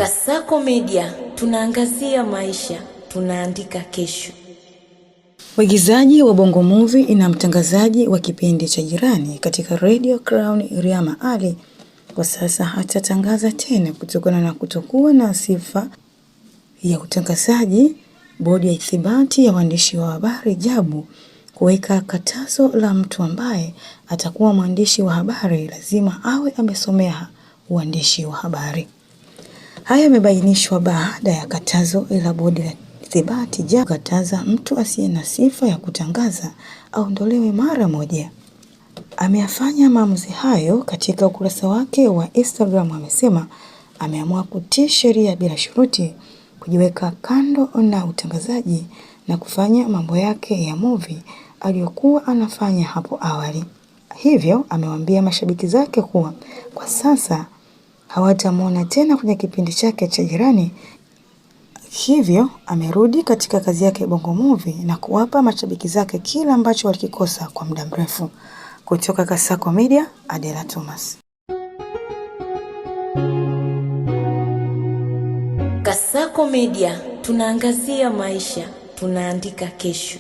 Kasako Media, tunaangazia maisha, tunaandika kesho. Waigizaji wa Bongo Movie na mtangazaji wa kipindi cha Jirani katika Radio Crown Rehema Ali kwa sasa hatatangaza tena kutokana na kutokuwa na sifa ya utangazaji. Bodi ya ithibati ya waandishi wa habari JABU kuweka katazo la mtu ambaye atakuwa mwandishi wa habari lazima awe amesomea uandishi wa habari. Haya yamebainishwa baada ya katazo la bodi la ithibati JABU kataza mtu asiye na sifa ya kutangaza aondolewe mara moja. Ameyafanya maamuzi hayo katika ukurasa wake wa Instagram. Amesema ameamua kutii sheria bila shuruti, kujiweka kando na utangazaji na kufanya mambo yake ya movie aliyokuwa anafanya hapo awali. Hivyo amewaambia mashabiki zake kuwa kwa sasa hawatamwona tena kwenye kipindi chake cha Jirani. Hivyo amerudi katika kazi yake Bongo Movie na kuwapa mashabiki zake kila ambacho walikikosa kwa muda mrefu. Kutoka Kasako Media, Adela Thomas. Kasako Media, tunaangazia maisha, tunaandika kesho.